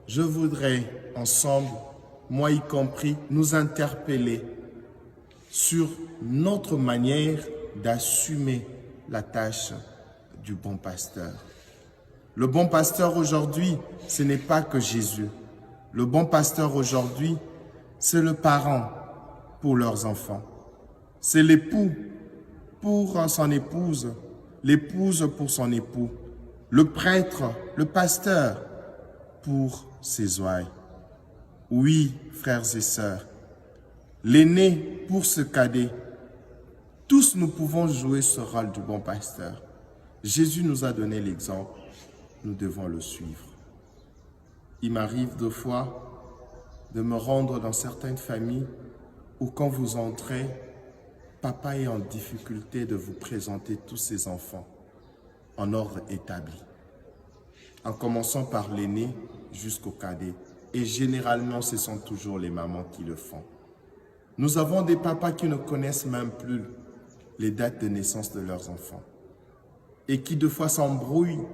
je voudrais ensemble, moi y compris, nous interpeller sur notre manière d'assumer la tâche du bon pasteur. Le bon pasteur aujourd'hui, ce n'est pas que Jésus. Le bon pasteur aujourd'hui, c'est le parent pour leurs enfants. C'est l'époux pour son épouse, l'épouse pour son époux, le prêtre, le pasteur pour ses ouailles. Oui, frères et sœurs, l'aîné pour ce cadet. Tous nous pouvons jouer ce rôle du bon pasteur. Jésus nous a donné l'exemple, nous devons le suivre. Il m'arrive deux fois de me rendre dans certaines familles où quand vous entrez, papa est en difficulté de vous présenter tous ses enfants en ordre établi, en commençant par l'aîné jusqu'au cadet. Et généralement, ce sont toujours les mamans qui le font. Nous avons des papas qui ne connaissent même plus les dates de naissance de leurs enfants et qui de fois s'embrouillent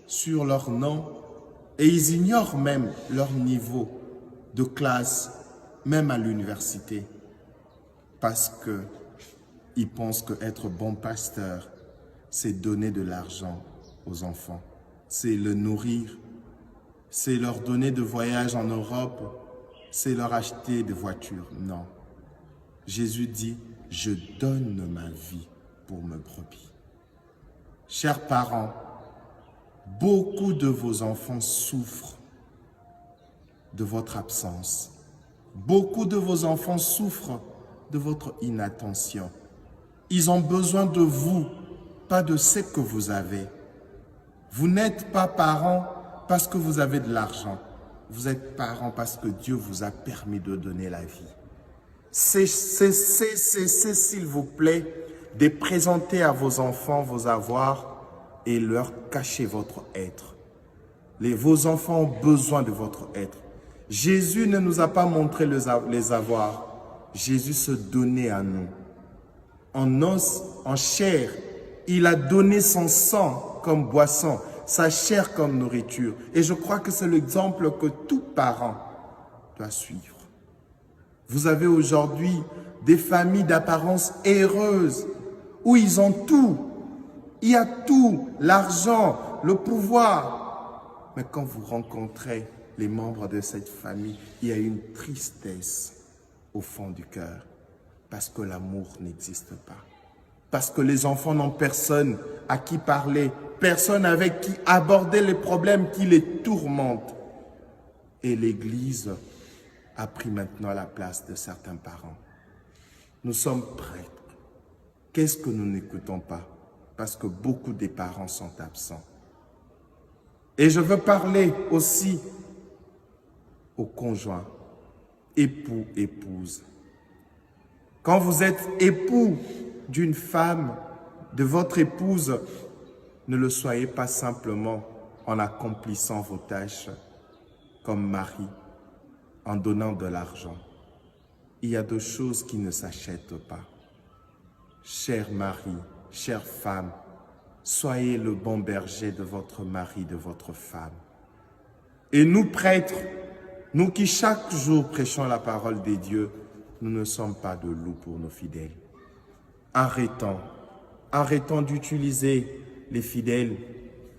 sur leur nom et ils ignorent même leur niveau de classe, même à l'université, parce qu'ils pensent qu'être bon pasteur, c'est donner de l'argent aux enfants, c'est le nourrir, c'est leur donner de voyages en Europe, c'est leur acheter des voitures. Non. Jésus dit, je donne ma vie pour mes brebis. Chers parents, beaucoup de vos enfants souffrent de votre absence. Beaucoup de vos enfants souffrent de votre inattention. Ils ont besoin de vous, pas de ce que vous avez. Vous n'êtes pas parents parce que vous avez de l'argent. Vous êtes parents parce que Dieu vous a permis de donner la vie. Cessez, s'il vous plaît, de présenter à vos enfants vos avoirs et leur cacher votre être. Vos enfants ont besoin de votre être. Jésus ne nous a pas montré les avoirs. Jésus se donnait à nous. En os, en chair, il a donné son sang comme boisson, sa chair comme nourriture. Et je crois que c'est l'exemple que tout parent doit suivre. Vous avez aujourd'hui des familles d'apparence heureuse où ils ont tout. Il y a tout, l'argent, le pouvoir. Mais quand vous rencontrez les membres de cette famille, il y a une tristesse au fond du cœur parce que l'amour n'existe pas. Parce que les enfants n'ont personne à qui parler, personne avec qui aborder les problèmes qui les tourmentent. Et l'Église a pris maintenant la place de certains parents. Nous sommes prêtres. Qu'est-ce que nous n'écoutons pas? Parce que beaucoup des parents sont absents. Et je veux parler aussi aux conjoints, époux, épouses. Quand vous êtes époux d'une femme, de votre épouse, ne le soyez pas simplement en accomplissant vos tâches comme mari, en donnant de l'argent. Il y a deux choses qui ne s'achètent pas. Cher mari, chère femme, soyez le bon berger de votre mari, de votre femme. Et nous prêtres, nous qui chaque jour prêchons la parole de Dieu, nous ne sommes pas de loups pour nos fidèles. Arrêtons d'utiliser les fidèles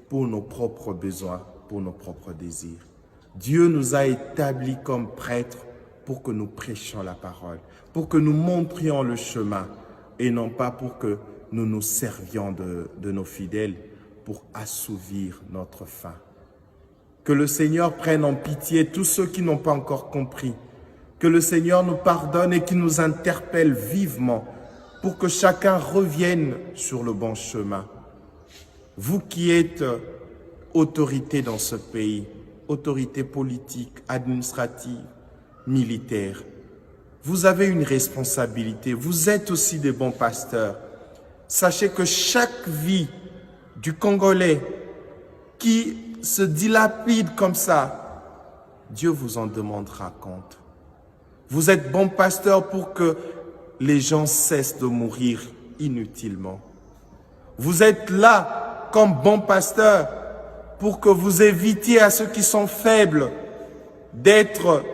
pour nos propres besoins, pour nos propres désirs. Dieu nous a établis comme prêtres pour que nous prêchions la parole, pour que nous montrions le chemin et non pas pour que nous nous servions de nos fidèles pour assouvir notre faim. Que le Seigneur prenne en pitié tous ceux qui n'ont pas encore compris. Que le Seigneur nous pardonne et qu'il nous interpelle vivement pour que chacun revienne sur le bon chemin. Vous qui êtes autorité dans ce pays, autorité politique, administrative, militaire, vous avez une responsabilité. Vous êtes aussi des bons pasteurs. Sachez que chaque vie du Congolais qui se dilapide comme ça, Dieu vous en demandera compte. Vous êtes bons pasteurs pour que les gens cessent de mourir inutilement. Vous êtes là comme bons pasteurs pour que vous évitiez à ceux qui sont faibles d'être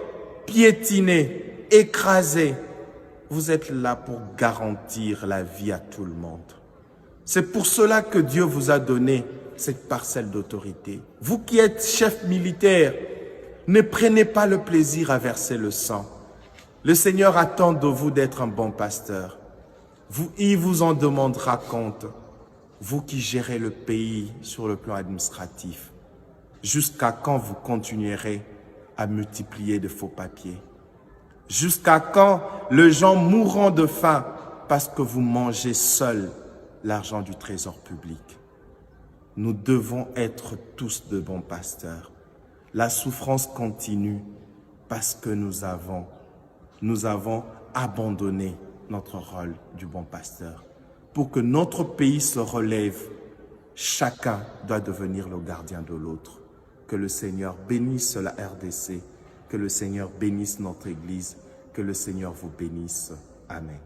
piétinés, écrasés. Vous êtes là pour garantir la vie à tout le monde. C'est pour cela que Dieu vous a donné cette parcelle d'autorité. Vous qui êtes chef militaire, ne prenez pas le plaisir à verser le sang. Le Seigneur attend de vous d'être un bon pasteur. Il vous en demandera compte. Vous qui gérez le pays sur le plan administratif, jusqu'à quand vous continuerez à multiplier de faux papiers? Jusqu'à quand les gens mourront de faim parce que vous mangez seuls l'argent du trésor public? Nous devons être tous de bons pasteurs. La souffrance continue parce que nous avons abandonné notre rôle du bon pasteur. Pour que notre pays se relève, chacun doit devenir le gardien de l'autre. Que le Seigneur bénisse la RDC, que le Seigneur bénisse notre Église, que le Seigneur vous bénisse. Amen.